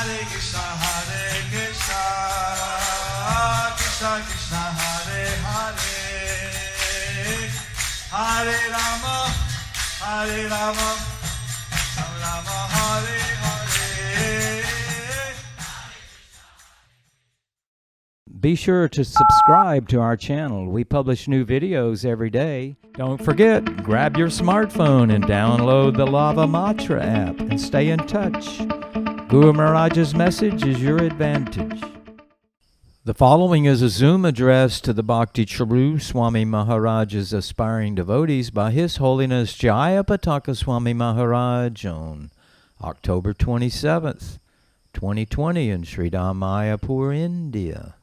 Krishna Krishna Hare Hare Hare Rama Hare Rama Rama Hare Hare. Be sure to subscribe to our channel. We publish new videos every day. Don't forget, grab your smartphone and download the Lava Matra app and stay in touch. Guru Maharaj's message is your advantage. The following is a Zoom address to the Bhakti Charu Swami Maharaj's aspiring devotees by His Holiness Jayapataka Swami Maharaj on October 27th, 2020 in Sridham, Mayapur, India.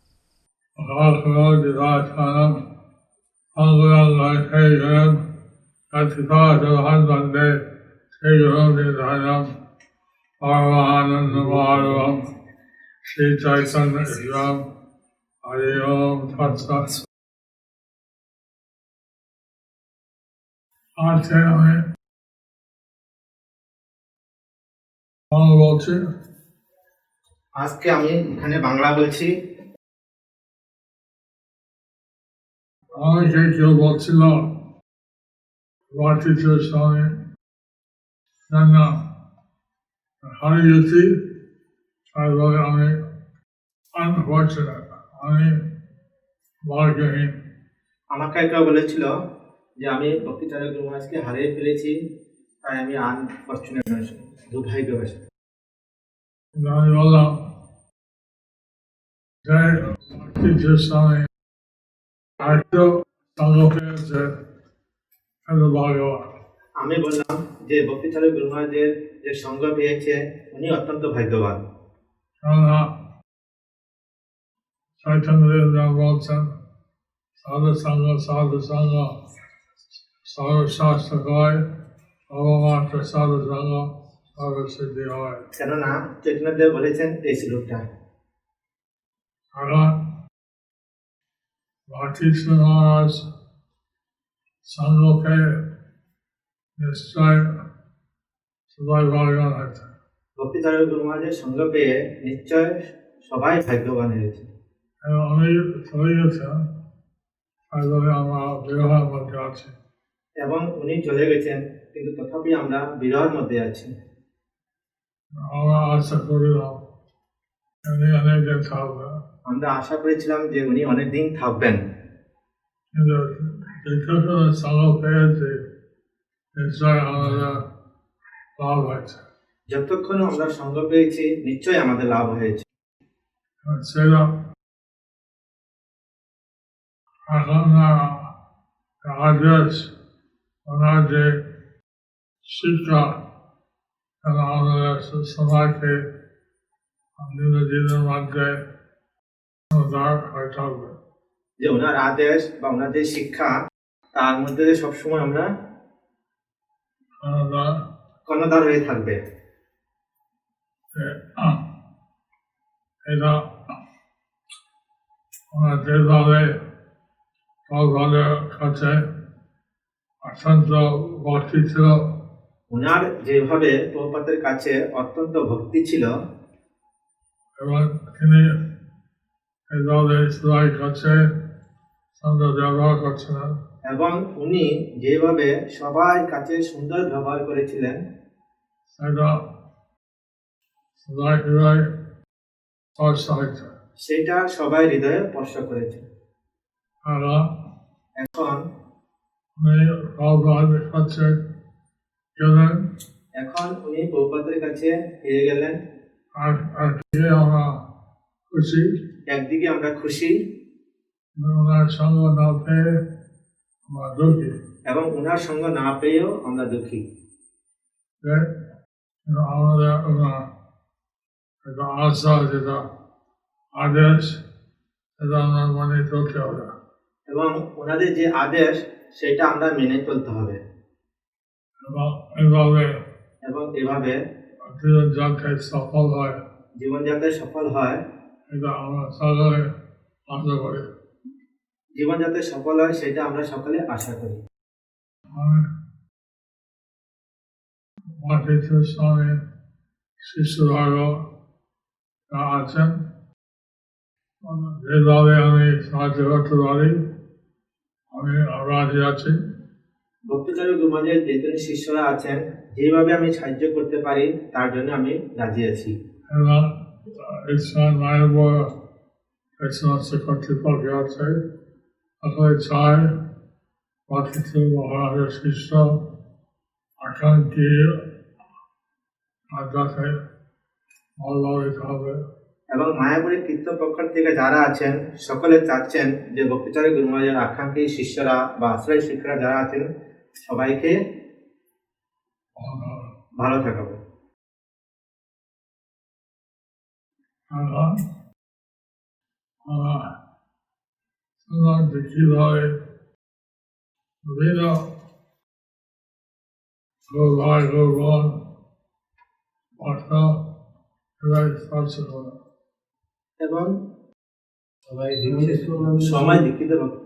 Hare Om Tat Sat. আজকে আমি বাংলা বলছি। আজকে আমি এখানে বাংলা বলছি। আমাকে কেউ বলছিল বাটির সঙ্গে না হারিয়ে গেছি, তারপরে আমি আনফর্চুনেট, আমি ভাগ্যহীন। আমাকে কেউ বলেছিল যে আমি ভক্তিচারক গুরু মহারাজকে হারিয়ে ফেলেছি, তাই আমি আনফর্চুনেট, দুর্ভাগ্যবশত। আমি বললাম যে বাটির সঙ্গে আরেকটু সঙ্গ পেয়েছে ভাগ্যবান। আমি বললাম যে ভক্তিচারক গুরু মহারাজের যে সঙ্গ পেয়েছে উনি অত্যন্ত ভাগ্যবান। কেননা চৈতন্যদেব বলছেন সাধু সঙ্গ সর্বশাস্ত্র হয়, অবমাত্র সাধু সঙ্গ সর্বসিদ্ধি হয়। কেননা চৈতন্যদেব বলেছেন এই শ্লোকটা। এখন ভক্তি মহারাজ সঙ্গকে নিশ্চয় সবাই ভাগ্যবান হয়েছে। ভক্তিচারক গুরু মহারাজের সঙ্গ পেয়ে নিশ্চয় সবাই ভাগ্যবান হয়েছে। এবং আমি চলে গেছেন, তারপরে আমরা বিবাহের মধ্যে আছি। এবং উনি চলে গেছেন, কিন্তু তথাপি আমরা বিরহের মধ্যে আছি। আমরা আশা করিলাম উনি অনেকদিন থাকবেন। আমরা আশা করেছিলাম যে উনি অনেকদিন থাকবেন, কিন্তু যতক্ষণ সঙ্গ পেয়েছি নিশ্চয় আমাদের লাভ হয়েছে। যতক্ষণ আমরা সঙ্গ পেয়েছি নিশ্চয়ই আমাদের লাভ হয়েছে। সেটা এখন আদেশ, ওনার যে শিক্ষা আমাদের সবাইকে দিনের মধ্যে হয়ে থাকবে। যে ওনার আদেশ বা ওনার যে শিক্ষা, তার মধ্যে সবসময় আমরা কর্ণধার হয়ে থাকবে। এটা ওনার যেভাবে ভগবানের কাছে অত্যন্ত ভক্তি ছিল, ওনার যেভাবে প্রভুপাদের কাছে অত্যন্ত ভক্তি ছিল, এবং তিনি এইভাবে সবাই কাছে সুন্দর ব্যবহার করছিলেন, এবং উনি যেভাবে সবার কাছে সুন্দর ব্যবহার করেছিলেন, সেটা সবাই হৃদয় স্পর্শ হয়েছে। সেটা সবাই হৃদয়ে স্পর্শ করেছে। এখন উনি ভগবানের কাছে গেলেন, এখন উনি প্রভুপাদের কাছে ফিরে গেলেন। আর আমরা খুশি, একদিকে আমরা খুশি ওনার সঙ্গ না পেয়ে আমরা দুঃখী, এবং ওনার সঙ্গ না পেয়েও আমরা দুঃখী। আমাদের একটা আশা, যেটা আদেশ, সেটা আমরা মনে চলতে হবে, এবং ওনাদের যে আদেশ সেটা আমরা মেনে চলতে হবে, এবং এভাবে জীবন যাতে সফল হয়, জীবন যাতে সফল হয়, এটা আমরা সকলে আশা করি। জীবন যাতে সফল হয় সেটা আমরা সকলে আশা করি। আমি মাটিতে স্বামী শিষ্যবর্গ আছেন যেভাবে আমি সাহায্য করতে পারি আমি রাজি আছি। ভক্তিচারী গুরুমাজের যেদিন শিষ্যরা আছেন যেভাবে আমি সাহায্য করতে পারি তার জন্য আমি রাজি আছি। এবং ঈশ্বর মায়ের বড় সমস্ত কর্তৃপক্ষ আছে আসলে চাই পাঠিত মহারাজের শিষ্য আকাঙ্ক্ষী যাতে ভালোভাবে হবে। এবং মায়াপুরী কীর্তপক্ষের থেকে যারা আছেন সকলে চাচ্ছেন যে ভক্তিচারী গুরুমাজের আকাঙ্ক্ষী শিষ্যরা বা আশ্রয় শিক্ষকরা যারা আছেন সবাইকে ভালো থাকাবো। কিভাবে বিভিন্ন ভাই বোন বার্তা এবার স্পর্শ করে এবং সবাই সময় দীক্ষিত ভক্ত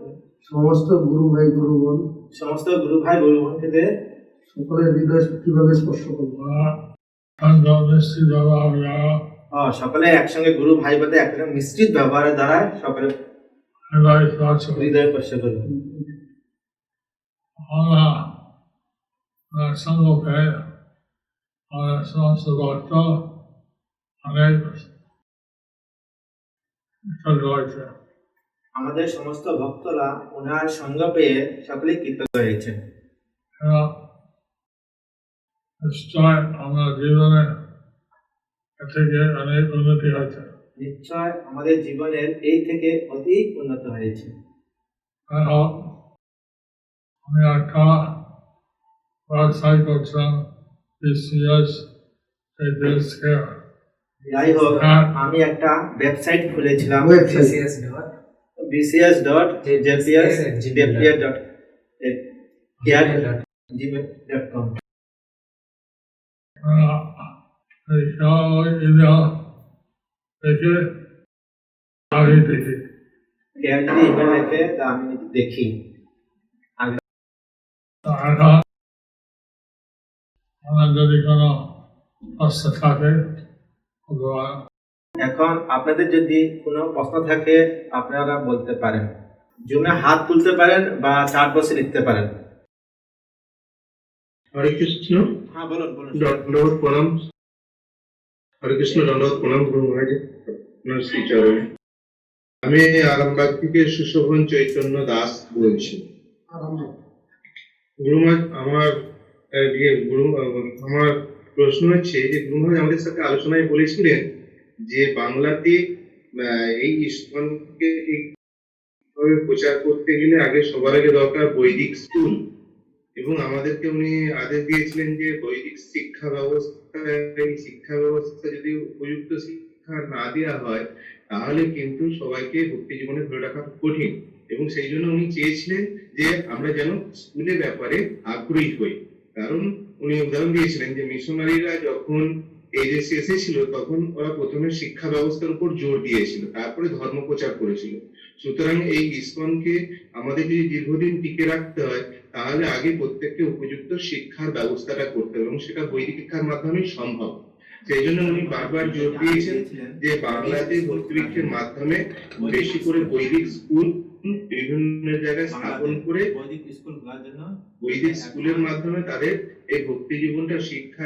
সমস্ত গুরু ভাই গুরুগণ সমস্ত গুরু ভাই গুরুগণকে সকলের হৃদয় কিভাবে স্পর্শ করবো। মিষ্টি ব্যবহার সকলে একসঙ্গে গুরু ভাই বোধে একসঙ্গে মিশ্রিত ব্যবহারের দ্বারা সকলে এবার স্পর্শ করে হৃদয় স্পর্শ করবে। আমরা সম্মুখে আমাদের সমস্ত ভক্ত অনেক রয়েছে। আমাদের সমস্ত ভক্তরা ওনার সঙ্গ পেয়ে সকলেই কৃতজ্ঞ হয়েছেন। এবং নিশ্চয় আমরা জীবনে এ থেকে অনেক উন্নতি হয়েছে। নিশ্চয় আমাদের জীবনের এই থেকে অধিক উন্নত হয়েছে। এবং আমি একটা ওয়েবসাইট করছিলাম BCS দেশকে যাই হোক আমি একটা ওয়েবসাইট খুলেছিলাম bcs.jps.gmail.com। এই সব দেখে আমি দেখি কেউ যদি ইমেল লেখে তা আমি দেখি। এখন আমার যদি কোনো প্রশ্ন থাকে এখন আপনাদের যদি কোনো প্রশ্ন থাকে আপনারা বলতে পারেন, জুমে হাত তুলতে পারেন বা চার্ট বক্সে লিখতে পারেন। হরে কৃষ্ণ। হ্যাঁ বলুন বলুন। দণ্ডবোধ প্রণাম। হরে কৃষ্ণ, দণ্ডবোধ প্রণাম গুরু মহারাজ আপনার শ্রীচরণে। আমি আরামবাগ থেকে সুশোভন চৈতন্য দাস বলছি। গুরু মহারাজ আমার প্রশ্ন হচ্ছে যে গুরু মহারাজ আমাদের সাথে আলোচনায় বলেছিলেন যে বাংলাতে এই ইস্কনকে এইভাবে প্রচার করতে গেলে আগে সবার আগে দরকার বৈদিক স্কুল, এবং আমাদেরকে উনি আদেশ দিয়েছিলেন যে বৈদিক শিক্ষা ব্যবস্থা যদি উপযুক্ত শিক্ষা না দেওয়া হয় তাহলে কিন্তু সবাইকে ভক্তি জীবনে ধরে রাখা কঠিন, এবং সেই জন্য উনি চেয়েছিলেন যে আমরা যেন স্কুলের ব্যাপারে আগ্রহী হই। কারণ উনি উদাহরণ দিয়েছিলেন যে মিশনারিরা যখন এই দেশে এসেছিল তখন ওরা প্রথমে শিক্ষা ব্যবস্থার উপর জোর দিয়েছিল, তারপরে ধর্ম প্রচার করেছিল। সুতরাং এই ইসকনকে আমাদের যদি দীর্ঘদিন টিকে রাখতে হয় তাহলে আগে প্রত্যেককে উপযুক্ত শিক্ষার ব্যবস্থাটা করতে হবে, এবং সেটা বৈদিক শিক্ষার মাধ্যমেই সম্ভব। সেই জন্য উনি বারবার জোর দিয়েছেন যে বাংলাতে ভক্তিবৃক্ষের মাধ্যমে বেশি করে বৈদিক স্কুল বিভিন্ন জায়গায় স্থাপন করে বৈদিক স্কুলের মাধ্যমে তাদের এই ভক্তি জীবনটা শিক্ষা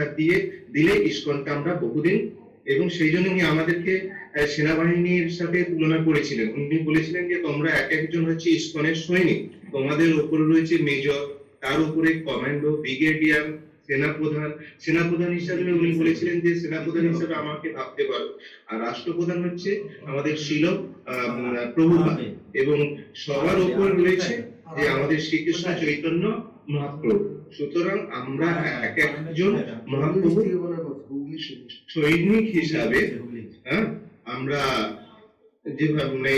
দিলে ইসকনটা আমরা বহুদিন, এবং সেই জন্য উনি আমাদেরকে সেনাবাহিনীর সাথে তুলনা করেছিলেন। উনি বলেছিলেন যে তোমরা এক একজন হচ্ছে ইসকনের সৈনিক, তোমাদের উপরে রয়েছে মেজর, তার উপরে কমান্ডো, ব্রিগেডিয়ার, সেনাপ্রধান হিসাবে উনি বলেছিলেন যে সেনাপ্রধান হিসাবে আমাকে ভাবতে পারো, আর রাষ্ট্রপ্রধান হচ্ছে আমাদের শিল প্রভুপাদ, এবং সবার উপর রয়েছে যে আমাদের শ্রীকৃষ্ণ চৈতন্য মহাপ্রভু। সুতরাং আমরা এক একজন মহাপ্রভু সৈনিক হিসাবে আমরা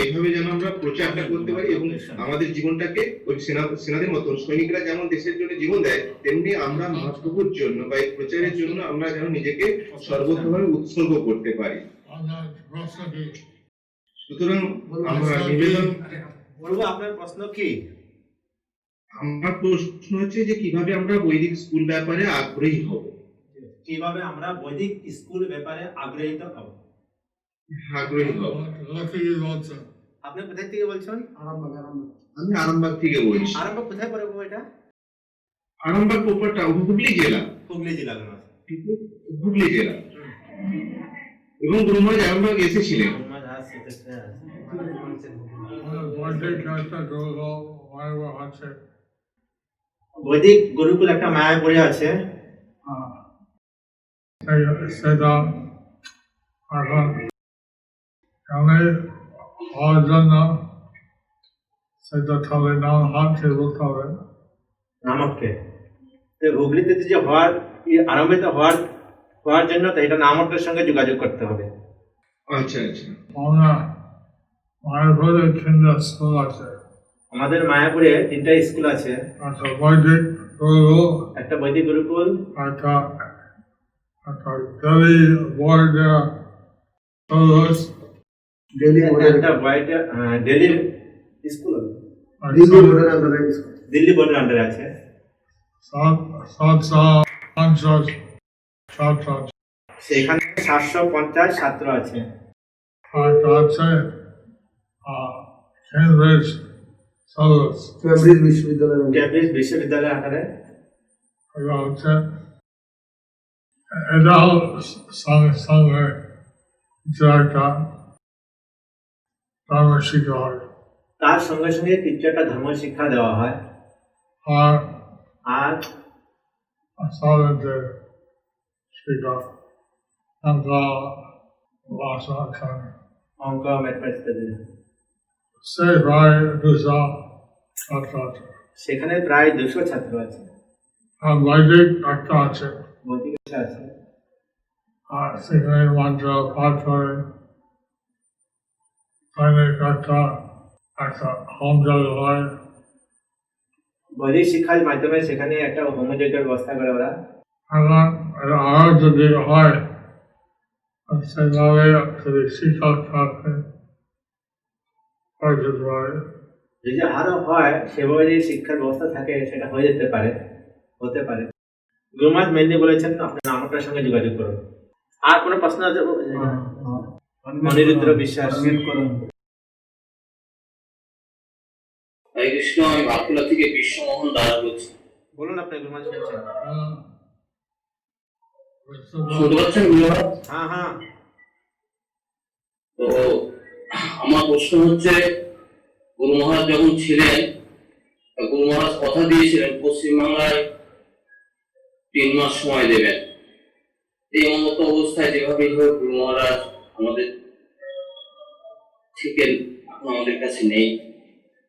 এইভাবে যেন আমরা প্রচারটা করতে পারি, এবং আমাদের জীবনটাকে ওই সেনাদের মতন সৈনিকরা যেমন দেশের জন্য জীবন দেয় তেমনি আমরা মহাপ্রভুর জন্য বা এই প্রচারের জন্য আমরা যেন নিজেকে সর্বতভাবে উৎসর্গ করতে পারি। সুতরাং আমরা নিবেদন বলবো, আপনার প্রশ্ন কি? আমার প্রশ্ন হচ্ছে যে কিভাবে আমরা বৈদিক স্কুল ব্যাপারে আগ্রহী হব, কিভাবে আমরা বৈদিক স্কুল ব্যাপারে আগ্রহী হব। আগ্রহী হব। Lucky you also. আপনি কোথায় থেকে বলছেন? আরামবাগ আরামবাগ আমি আরামবাগ থেকে বলছি। আরম্ভ কোথায় পড়ে গো এটা? আরামবাগ প্রপারটা হুগলি জেলা, হুগলি জেলার না। হুগলি জেলা। এবং গুরু মহারাজ আরামবাগ এসেছিলেন। Baidik একটা গুরু মায়াপুর আছে। বৈদিক গুরুকুল একটা মায়াপুরে আছে। সেটা এখন আমি হওয়ার জন্য সেটা তাহলে নাম হাতে বলতে হবে। নামককে তো হুগলিতে যে হওয়ার আরম্ভিত হওয়ার জন্য তো এটা নামকের সঙ্গে যোগাযোগ করতে হবে। আচ্ছা আচ্ছা। আমরা মায়াপুরে তিনটা স্কুল আছে। আমাদের মায়াপুরে 3টা স্কুল আছে। একটা বৈদিক গুরু, একটা বৈদিক গুরুকুল, একটা দিল্লি বোর্ড দিল্লি বোর্ডের একটা দিল্লির স্কুল, দিল্লি বোর্ডের আন্ডারে স্কুল। দিল্লি বোর্ডের আন্ডারে আছে। 750 ছাত্র আছে। সেখানে 750 ছাত্র আছে। একটা আছে কেমব্রিজ সার্ভিস, কেমব্রিজ বিশ্ববিদ্যালয়ের আন্ডারে। ক্যামব্রিজ বিশ্ববিদ্যালয়ের আন্ডারে। এটা হচ্ছে এটাও সঙ্গে যে একটা ধর্ম শিক্ষা হয়। তার সঙ্গে সঙ্গে কিছু একটা ধর্ম শিক্ষা দেওয়া হয়। আর আর সাধারণত শিক্ষা আমরা ভাষা এখানে অঙ্ক ম্যাথমেটিক্স ইত্যাদি। সে প্রায় 200 ছাত্র আছে। সেখানে প্রায় 200 ছাত্র আছে। আর বৈদিক একটা আছে। বৈদিক শিক্ষা আছে। আর সেখানে মন্ত্র পাঠ করে সৈনিক একটা হোম জল হয়। বৈদিক শিক্ষার মাধ্যমে সেখানে একটা হোমযজ্ঞের ব্যবস্থা করে ওরা। এখন আরো যদি হয় সেভাবে যদি শিক্ষক থাকে হয়ে যেতে পারে। যদি আরো হয় সেভাবে যদি শিক্ষার ব্যবস্থা থাকে সেটা হয়ে যেতে পারে, হতে পারে। গুরুমাজ মেনলি বলেছেন আপনার নামটার সঙ্গে যোগাযোগ করুন। আর কোনো প্রশ্ন আছে? অনিরুদ্র বিশ্বাস। হরে কৃষ্ণ, আমি বাঁকুড়া থেকে বিশ্বমোহন দাস বলছি। বলুন আপনি গুরুমাজ শুনছেন। শুনতে পাচ্ছেন গুরুমহারাজ? হ্যাঁ হ্যাঁ। তো আমার প্রশ্ন হচ্ছে, গুরু মহারাজ যখন ছিলেন, গুরু মহারাজ কথা দিয়েছিলেন পশ্চিমবাংলায় 3 মাস সময় দেবেন। এই মতো অবস্থায় যেভাবেই হোক গুরু মহারাজ আমাদের ঠিকেন, এখন আমাদের কাছে নেই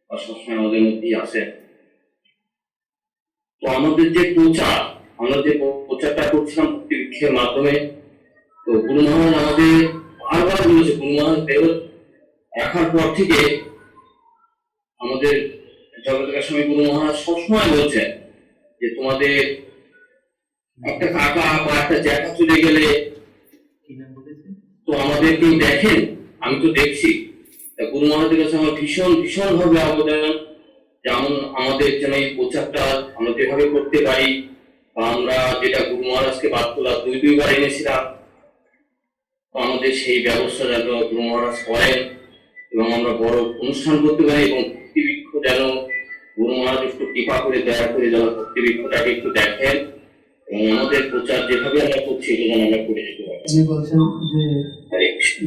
বা সবসময় আমাদের মধ্যেই আসেন। তো আমাদের যে প্রচার, আমরা যে প্রচারটা করছিলাম ভক্তিবৃক্ষের মাধ্যমে, তো গুরু মহারাজ আমাদের বারবার বলেছে, গুরু মহারাজ দেহ রাখার পর থেকে আমাদের জগতের স্বামী গুরু মহারাজ সবসময় বলছেন যে তোমাদের একটা কাকা বা একটা জ্যাঠা চলে গেলে তো আমাদেরকেই দেখেন, আমি তো দেখছি। গুরু মহারাজের কাছে আমার ভীষণ ভীষণ ভাবে আবেদন, যেমন আমাদের যেন এই প্রচারটা আমরা যেভাবে করতে পারি, বা আমরা যেটা গুরু মহারাজকে বার্তলা 2-2বার এনেছিলাম, তো আমাদের সেই ব্যবস্থা যেন গুরু মহারাজ করেন এবং আমরা বড় অনুষ্ঠান করতে পারি, এবং ভক্তিবৃক্ষ যেন গুরু মহারাজ একটু কৃপা করে দয়া করে যেন ভক্তিবৃক্ষটাকে একটু দেখেন এবং আমাদের প্রচার যেভাবে আমরা করছি এটা যেন আমরা করে যেতে পারি। আপনি বলছেন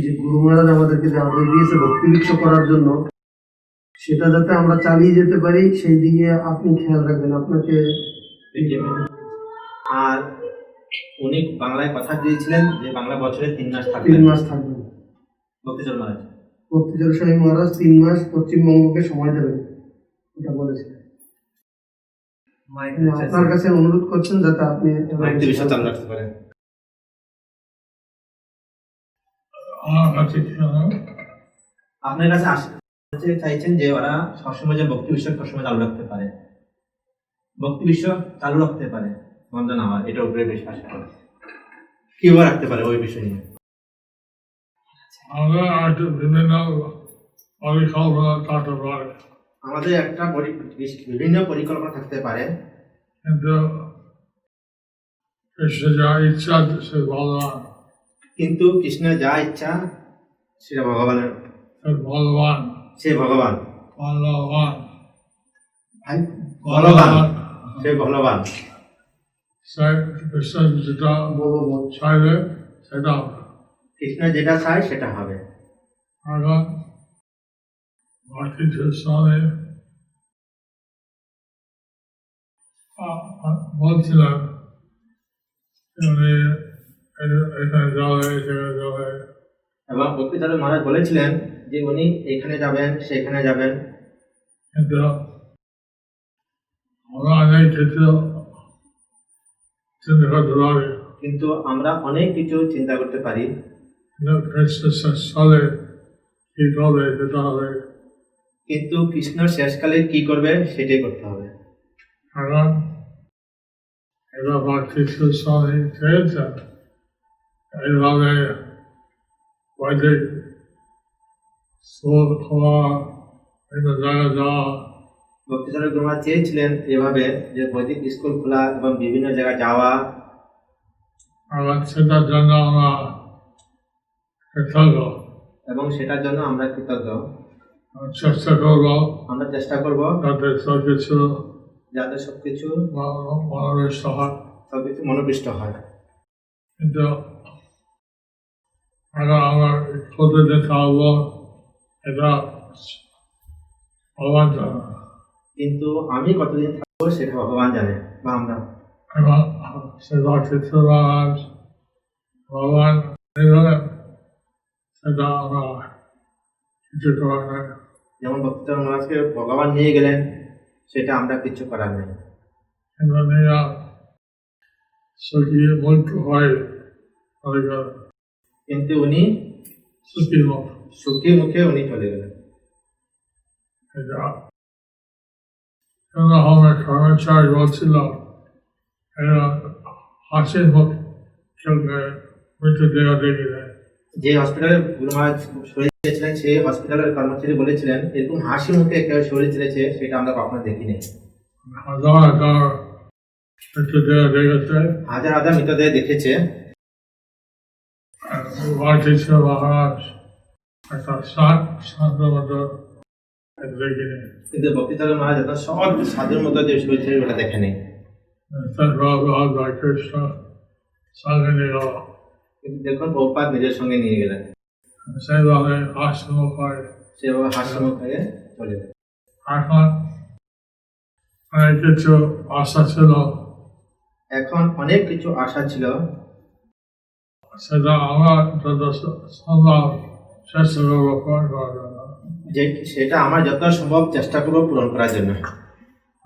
যে গুরু মহারাজ আমাদেরকে যে আদেশ দিয়েছে ভক্তিবৃক্ষ করার জন্য, সেটা যাতে আমরা চালিয়ে যেতে পারি সেই দিকে আপনি খেয়াল রাখবেন। আপনাকে আর উনি বাংলায় কথা দিয়েছিলেন যে বাংলা বছরে 3 মাস 3 থাকবেন। মাস থাকবেন ভক্তিচরণ মহারাজ। ভক্তিচরণ স্বামী মহারাজ 3 মাস পশ্চিমবঙ্গকে সময় দেবেন, এটা বলেছিলেন। আপনার কাছে অনুরোধ করছেন যাতে আপনি মাইতি বিষয় চালু রাখতে পারেন। আমার কাছে কি জানো? আপনার কাছে আসতে চাইছেন যে ওরা সবসময় যে ভক্তি বিষয় সবসময় চালু রাখতে পারে, ভক্তি বিষয় চালু রাখতে পারে, বন্ধ না হয়, এটা উপরে বিশ্বাস করে কিভাবে রাখতে পারে ওই বিষয় নিয়ে। আমরা আজ বিভিন্ন পরিকল্পনা থাকতে পারে, আমাদের একটা বিভিন্ন পরিকল্পনা থাকতে পারে, কিন্তু কৃষ্ণ যা ইচ্ছা সে ভগবান। কিন্তু কৃষ্ণের যা ইচ্ছা সেটা ভগবানের, said Bhagavan, সে ভগবান, Bhagavan, ভাই বলবান, সে বলবান। said Krishna যেটা চাইবে সেটা হবে। কৃষ্ণ যেটা চায় সেটা হবে। এখন Bhakti Swami বলছিলেন উনি এখানে যাবে সেখানে যাবে, এবং ভক্তিধর মহারাজ বলেছিলেন যে উনি এখানে যাবেন সেখানে যাবেন, কিন্তু আমরা অনেক কিছু চিন্তা করতে পারি, কিন্তু আমরা অনেক কিছু চিন্তা করতে পারি, কিন্তু কৃষ্ণের স্থলে কি করবে সেটা হবে। কিন্তু কৃষ্ণ শেষকালে কি করবে সেটাই করতে হবে। এখন এবার ভক্তি স্বামী চেয়েছেন এইভাবে বৈদিক স্কুল খোলা, বিভিন্ন জায়গায় যাওয়া, ভক্তিধর গুরুমা চেয়েছিলেন এভাবে যে বৈদিক স্কুল খোলা এবং বিভিন্ন জায়গায় যাওয়া, এবং সেটার জন্য আমরা কৃতজ্ঞ। এবং সেটার জন্য আমরা কৃতজ্ঞ। চেষ্টা করবো আমরা চেষ্টা করব যাতে সবকিছু যাতে সবকিছু মনোনিষ্ট হয়, সবকিছু মনোপিষ্ট হয়। কিন্তু এখন আমার প্রতিদিন খাওয়াবো এটা ভগবান জানে, কিন্তু আমি কতদিন থাকবো সেটা ভগবান জানে বা আমরা। এবং সেটা কিছু ভগবান নিলেন সেটা আমরা কিছু করার নেই। যেমন ভক্তিধর মহারাজকে ভগবান নিয়ে গেলেন সেটা আমরা কিছু করার নেই। কিন্তু নিয়ে সুখী মুখ হয় কিন্তু উনি সুখী মুখ, সুখী মুখে উনি চলে গেলেন। এটা আমার কর্মচারী বলছিল এরা হাসির মুখ চলবে মৃত্যু দেওয়া দেখে দেয়। যে হসপিটালে গুরু মহারাজ শরীর ছেড়েছিলেন সেই হসপিটালের কর্মচারী বলেছিলেন এরকম হাসি মুখে কেউ শরীর ছেড়েছে সেটা আমরা কখনো দেখিনি। হাজার হাজার মৃত্যু দেওয়া দেখেছে, হাজার হাজার মৃতদেহ দেখেছে, কিছু মহারাজ একটা শান্ত মতো দেখিনি। কিন্তু ভক্তিধর মহারাজ এত সব সাধুর মতো যে শরীর ছেড়ে ওটা দেখেনি। কৃষ্ণ সঙ্গে নিল, কিন্তু দেখুন প্রভুপাদ নিজের সঙ্গে নিয়ে গেলেন, সেইভাবে হাসমুখ হয়। সেভাবে হাসি মুখ হয়ে চলে গেলেন। এখন অনেক কিছু আশা ছিল, এখন অনেক কিছু আশা ছিল, সেটা আমরা যত সম্ভব চেষ্টা করবো পূরণ করার জন্য। যে সেটা আমার যত সম্ভব চেষ্টা করবো পূরণ করার জন্য।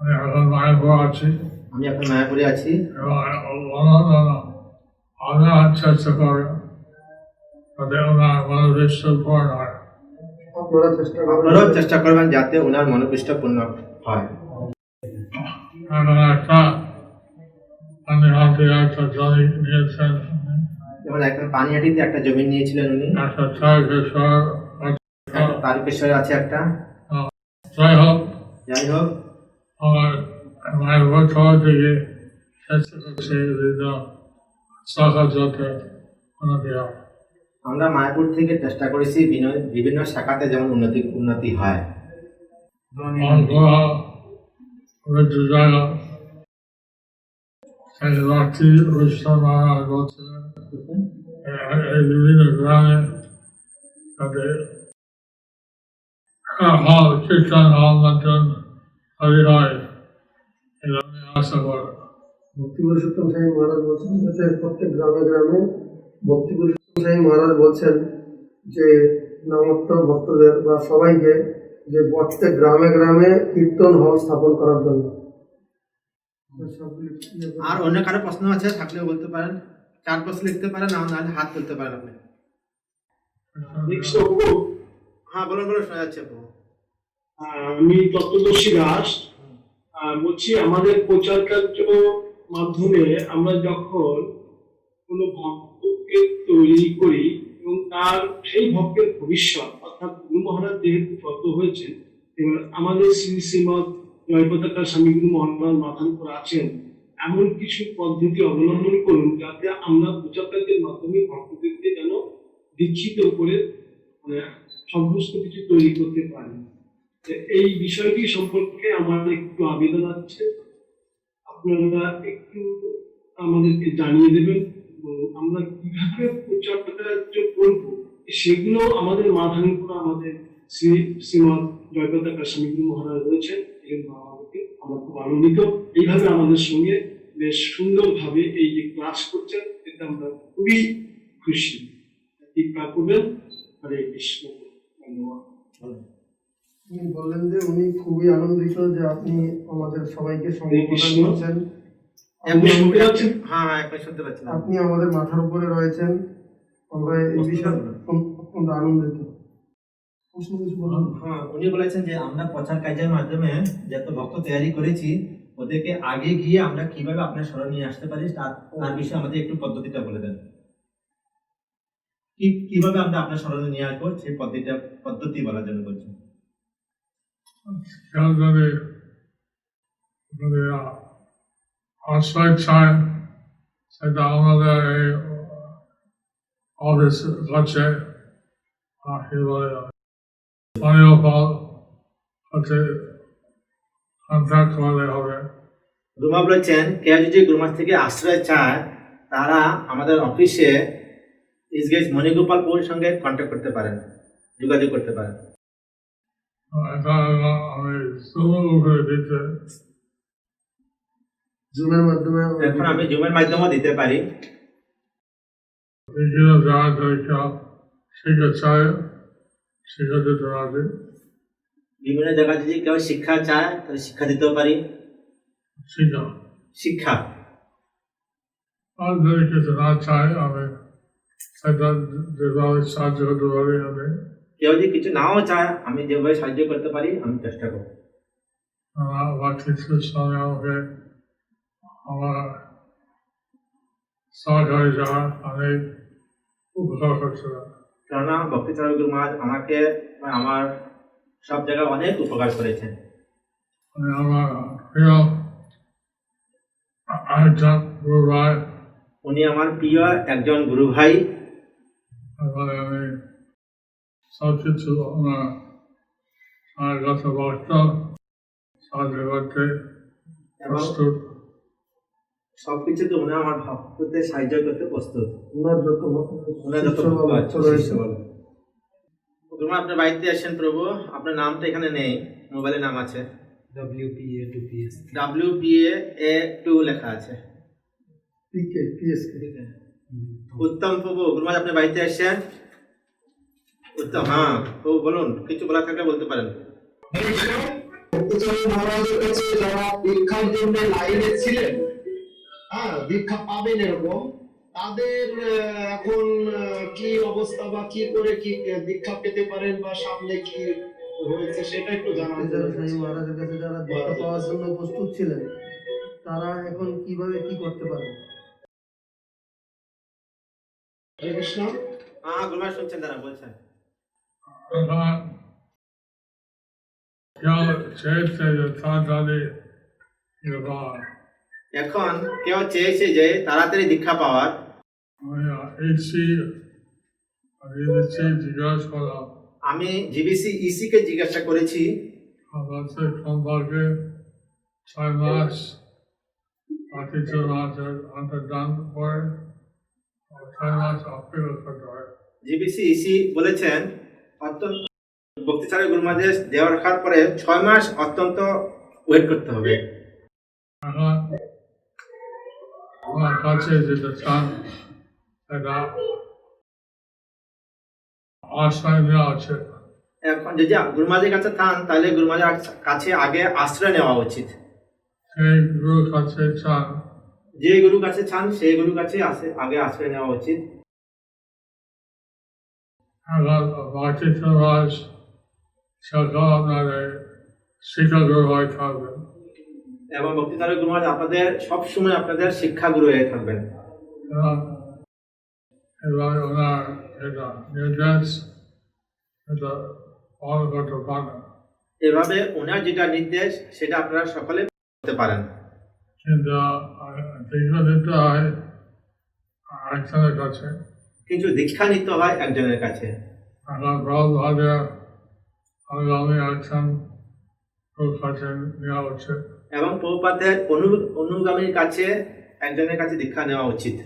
আমি এখন মায়াপুর আছি আমি এখন মায়াপুরে আছি এবং আমরা চেষ্টা করি যাতে ওনার মনোদৃষ্ট পূরণ হয়। আপনারা চেষ্টা করবেন আপনারাও চেষ্টা করবেন যাতে ওনার মনোপিষ্ট পূর্ণ হয়। এখন একটা আমি হাতে একটা জমি নিয়েছেন, যেমন একটা পানিহাটিতে একটা জমি নিয়েছিলেন উনি, একটা ছয় একটা তারকেশ্বরে আছে একটা। যাই হোক যাই হোক আমার মায়াপুর শহর থেকে চেষ্টা করছে বিভিন্ন শাখা যাতে উন্নতি হয়। আমরা মায়াপুর থেকে চেষ্টা করেছি বিভিন্ন শাখাতে যেমন উন্নতি হয়। ভক্তি বৈষ্ণব মহারাজ বলছিলেন এই বিভিন্ন গ্রামে তাদের হল কীর্তন হল মতন হরি হয় এটা আমি আশা করি। ভক্তি পুরুষোত্তম সাই মহারাজ বলছেন যাতে প্রত্যেক গ্রামে গ্রামে ভক্তি পুরুষোত্তম সাই মহারাজ বলছেন যে নামত্ব ভক্তদের বা সবাইকে যে প্রত্যেক গ্রামে গ্রামে কীর্তন হল স্থাপন করার জন্য। আর অন্য কারো প্রশ্ন আছে থাকলেও বলতে পারেন, 4 প্রশ্ন লিখতে পারেন, নাহলে হাত তুলতে পারেন আপনি। হ্যাঁ বলুন বলুন, শোনা যাচ্ছে আপু। আমি তত্ত্বদর্শী দাস বলছি, আমাদের প্রচার কার্য মাধ্যমে আমরা যখন কোনো ভক্তকে তৈরি করি এবং তার সেই ভক্তের ভবিষ্যৎ অর্থাৎ গুরু মহারাজ যেহেতু গত হয়েছেন, এবার আমাদের শ্রী শ্রীমৎ জয়পতাকা স্বামী গুরু মহারাজ মাথার উপর আছেন, এমন কিছু পদ্ধতি অবলম্বন করুন যাতে আমরা প্রচার কার্যের মাধ্যমে ভক্তদেরকে যেন দীক্ষিত করে মানে সমস্ত কিছু তৈরি করতে পারি। তো এই বিষয়টি সম্পর্কে আমার একটু আবেদন আছে, আপনারা একটু আমাদেরকে জানিয়ে দেবেন এবং আমরা কিভাবে প্রচার কার্য করবো সেগুলো আমাদের মাথার উপর আমাদের শ্রীমৎ জয়প্রতাপ স্বামী গুরু মহারাজ রয়েছেন। এই জন্য আমরা খুব আনন্দিত এইভাবে আমাদের সঙ্গে বেশ সুন্দরভাবে এই যে ক্লাস করছেন, এতে আমরা খুবই খুশি। কৃপা করবেন। হরে কৃষ্ণ। ধন্যবাদ। উনি বললেন যে উনি খুবই আনন্দিত যে আপনি আমাদের সবাইকে সঙ্গ হরে প্রদান কৃষ্ণ। করছেন। আপনি শুনতে পাচ্ছেন? হ্যাঁ হ্যাঁ, এখন শুনতে পাচ্ছেন। আপনি আমাদের মাথার উপরে রয়েছেন, আমরা এই বিষয়ে আমরা আনন্দিত। প্রশ্ন কিছু বলুন। হ্যাঁ, উনি বলেছেন যে আমরা প্রচার কার্যের মাধ্যমে যত ভক্ত তৈরি করেছি ওদেরকে আগে গিয়ে আমরা কিভাবে আপনার স্মরণ নিয়ে আসতে পারি তার বিষয়ে আমাদের একটু পদ্ধতিটা বলে দেন। কিভাবে আমরা আপনার স্মরণে নিয়ে আসবো সেই পদ্ধতি বলার জন্য বলছেন। যদি যদি আশ্রয় চায় সেটা আমাদের এই অফিস কাছে কি বলে স্থানীয় পাল কাছে কন্ট্যাক্ট করলে হবে। গুরুমা বলেছেন কেউ যদি গুরুমার থেকে আশ্রয় চায় তারা আমাদের অফিসে ইসগেজ মণিগোপালপুর সঙ্গে কন্ট্যাক্ট করতে পারেন, যোগাযোগ করতে পারেন। এটা আমি জুমের উপরে দিতে জুমের মাধ্যমে এখন আমি জুমের মাধ্যমেও দিতে পারি। বিভিন্ন জায়গা থেকে শিখে চায় শিখে দিতে পারি। বিভিন্ন জায়গায় যদি কেউ শিক্ষা চায় তাহলে শিক্ষা দিতেও পারি। শিখা শিক্ষা আর যদি কিছু না চায় আমি সেটা যেভাবে সাহায্য করতে পারি আমি কেউ যদি কিছু নাও চায় আমি যেভাবে সাহায্য করতে পারি আমি চেষ্টা করব। আমার কিছুর সঙ্গে আমাকে আমার সহকারী যারা অনেক উপকার করছে। কেননা ভক্তিচরণ গুরু মহারাজ আমাকে আমার সব জায়গায় অনেক উপকার করেছেন। আমার প্রিয় আরেকজন গুরু ভাই, উনি আমার প্রিয় একজন গুরু ভাই। তারপরে আমি সব কিছু আমার গত বছর সাহায্য করতে এবং প্রস্তুত। সবকিছুতে উনি আমার ভক্তদের সাহায্য করতে প্রস্তুত। ওনার যত উনি যত শিষ্য বা ভক্ত ভক্ত আছে, রয়েছে শিষ্য বলো। গুরুমা আপনার বাড়িতে আসেন প্রভু, আপনার নামটা এখানে নেই, মোবাইলে নাম আছে WPA2 লেখা আছে। PSK উত্তম প্রভু, গুরুমা আপনার বাড়িতে আসেন। উত্তম, হ্যাঁ প্রভু বলুন, কিছু বলা থাকলে বলতে পারেন। মহারাজের কাছে যারা দীক্ষার জন্য লাইনে ছিলেন, দীক্ষা পাবেন এরকম, তাদের এখন কি অবস্থা বা কি করে কি দীক্ষা পেতে পারেন বা সামনে কি রয়েছে সেটা একটু জানাতে স্বামী মহারাজের কাছে যারা দীক্ষা পাওয়ার জন্য প্রস্তুত ছিলেন তারা এখন কিভাবে কি করতে পারে? হরে কৃষ্ণ। হ্যাঁ গুরুমা শুনছেন, তারা বলছেন। এখন কেউ চেয়েছে যে তাড়াতাড়ি এবার এখন কেউ চেয়েছে যে তাড়াতাড়ি দীক্ষা পাওয়ার। আমি এসি জিজ্ঞাসা করলাম আমি GBC কে জিজ্ঞাসা করেছি আমার সেই সম্পর্কে 6 মাস বা কিছু মাসের অন্তর্দান করে 6 মাস অপেক্ষা করতে হয়। GBC বলেছেন অত্যন্ত ভক্তিচারী গুরুমাদের দেওয়া রাখার পরে 6 মাস অত্যন্ত ওয়েট করতে হবে। এখন আমার কাছে যেটা চান সেটা আশ্রয় নেওয়া আছে। এখন যদি গুরুমাদের কাছে থান তাহলে গুরুমাদের কাছে আগে আশ্রয় নেওয়া উচিত। সেই গুরুর কাছে চান যে গুরু কাছে চান সেই গুরু কাছে আগে আশ্রয় নেওয়া উচিত। এখন বাকি সমাজ সকল আপনাদের শিক্ষা গুরু হয়ে থাকবেন এবং ভক্তিচারী গুরুমাজ আপনাদের সবসময় আপনাদের শিক্ষা গুরু হয়ে থাকবেন। এবং ওনার এটা নির্দেশ এটা ফলো করতে পারেন। এভাবে ওনার যেটা নির্দেশ সেটা আপনারা সকলে করতে পারেন। কিন্তু দীক্ষা নিতে হয় একজনের কাছে। কিছু দীক্ষা নিতে হয় একজনের কাছে। এখন প্রভুপাদের অনুগামী আছেন খুব কাছে নেওয়া উচিত। এবং প্রভুপাদের অনুগামীর কাছে একজনের কাছে দীক্ষা নেওয়া উচিত।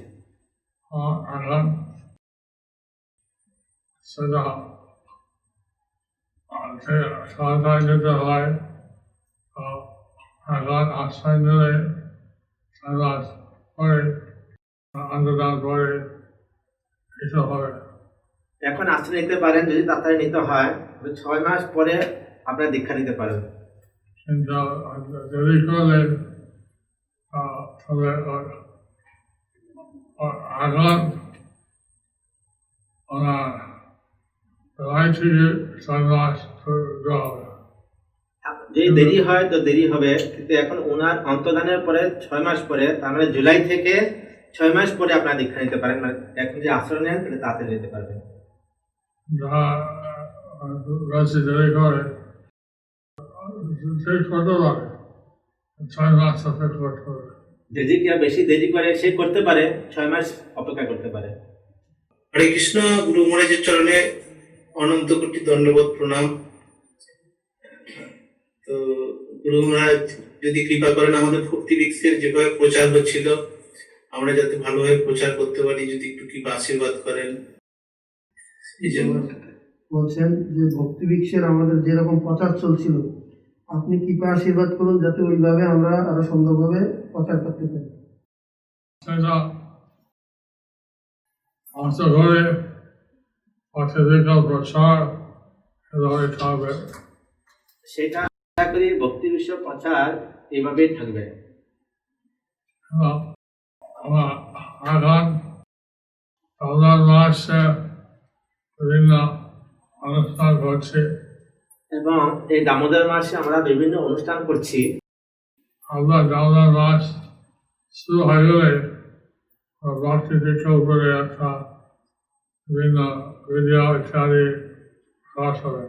এখন সেটা সরকার যেতে হয়, এখন আশ্রয় নিলে সমাজ পরে আন্দোলন করে এসব হবে। এখন আশ্রয় নিতে পারেন, যদি তাড়াতাড়ি নিতে হয় 6 মাস পরে আপনারা দীক্ষা নিতে পারেন। কিন্তু যদি করলে তবে এখন ওনার রায় থেকে 6 মাস দেওয়া হবে। যদি দেরি হয় তো দেরি হবে, কিন্তু এখন ওনার অন্তর্ধানের পরে 6 মাস পরে, তার মানে জুলাই থেকে 6 মাস পরে আপনারা দীক্ষা নিতে পারেন। মানে এখন যে আশ্রয় নেন তাহলে তাড়াতাড়ি নিতে পারবেন। যারা বেশি দেরি করে সে করতে পারে, 6 মাস অপেক্ষা করতে হবে। যদি কেউ বেশি দেরি করে সে করতে পারে, 6 মাস অপেক্ষা করতে পারে। হরে কৃষ্ণ। গুরু মহারাজের চরণে অনন্ত কোটি দণ্ডবোধ প্রণাম। তো গুরু মহারাজ যদি কৃপা করেন, আমাদের ভক্তি বৃক্ষের যেভাবে প্রচার হচ্ছিল আমরা যাতে ভালোভাবে প্রচার করতে পারি, যদি একটু কৃপা আশীর্বাদ করেন। এই জন্য বলছেন যে ভক্তি বৃক্ষের আমাদের যেরকম প্রচার চলছিল, আপনি কৃপা আশীর্বাদ করুন যাতে ওইভাবে আমরা আরো সুন্দরভাবে প্রচার করতে পারি। সেটা আশা করে অত্যাধিক প্রচার এভাবে থাকবে। সেটা আশা করি ভক্তি বিশ্ব প্রচার এইভাবেই থাকবে। আমার এখন রমজান মাসে বিভিন্ন অনুষ্ঠান করছে, এবং এই দামোদর মাসে আমরা বিভিন্ন অনুষ্ঠান করছি। আমরা রমজান মাস শুরু হয়ে গেলে ভক্তি দীক্ষার উপরে একটা বিভিন্ন ভিডিও ইত্যাদি ক্লাস হবে।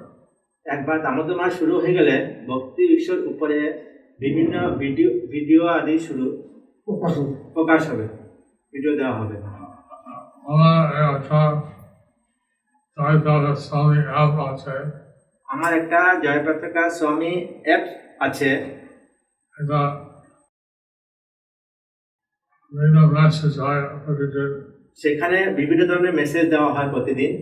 একবার দামোদর মাস শুরু হয়ে গেলে ভক্তি বিশ্বের উপরে বিভিন্ন ভিডিও আদি প্রকাশ হবে, ভিডিও দেওয়া হবে। আমার একটা জয়প্রকাশ স্বামী অ্যাপ আছে, আমার একটা জয়প্রকাশ স্বামী অ্যাপ আছে। এটা বিভিন্ন মেসেজ হয় প্রতিদিন, সেখানে বিভিন্ন ধরনের মেসেজ দেওয়া হয় প্রতিদিন।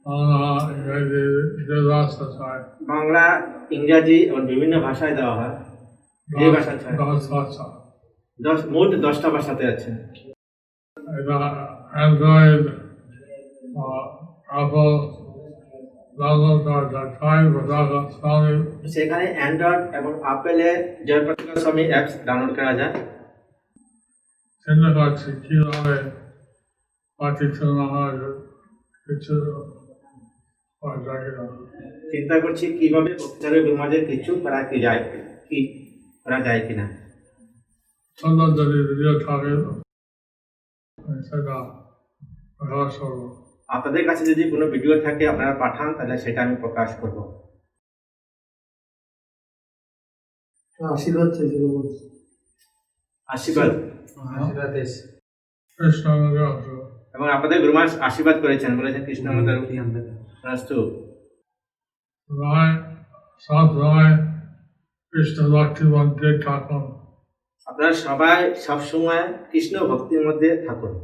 বাংলা, ইংরেজি, যে ভাষা চায়, বাংলা, ইংরাজি এবং বিভিন্ন ভাষায় দেওয়া হয়। যে ভাষা চায় 10 ভাষা। মোট 10টা ভাষাতে আছে। এটা অ্যান্ড্রয়েড, অ্যাপল ডাউনলোড করা যায়। জয়প্রকাশ স্বামী সেখানে অ্যান্ড্রয়েড এবং আপেলে জয়প্রকাশ স্বামী অ্যাপস ডাউনলোড করা যায়। চিন্তা করছি কীভাবে পাঠিয়েছে মহারাজ কিছু করা যায় কিনা। চিন্তা করছি কিভাবে ভক্তিচারী গুরুমাজের কিছু করা যায় কিনা। সুন্দর যদি ভিডিও থাকে সেটা প্রকাশ করবো। আপনাদের কাছে যদি কোনো ভিডিও থাকে আপনারা পাঠান, তাহলে সেটা আমি প্রকাশ করব। আশীর্বাদ চাইছিল। আশীর্বাদ কৃষ্ণ আমাদের এবং আপনাদের গুরুমাজ আশীর্বাদ করেছেন, বলেছেন কৃষ্ণ আমাদের রাষ্ট্র সব সময় কৃষ্ণ ভক্তির মধ্যে থাকুন। আপনারা সবাই সবসময় কৃষ্ণ ভক্তির মধ্যে থাকুন।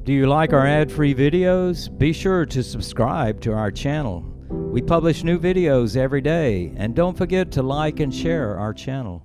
Do you like our ad-free videos? Be sure to subscribe to our channel. We publish new videos every day, and don't forget to like and share our channel.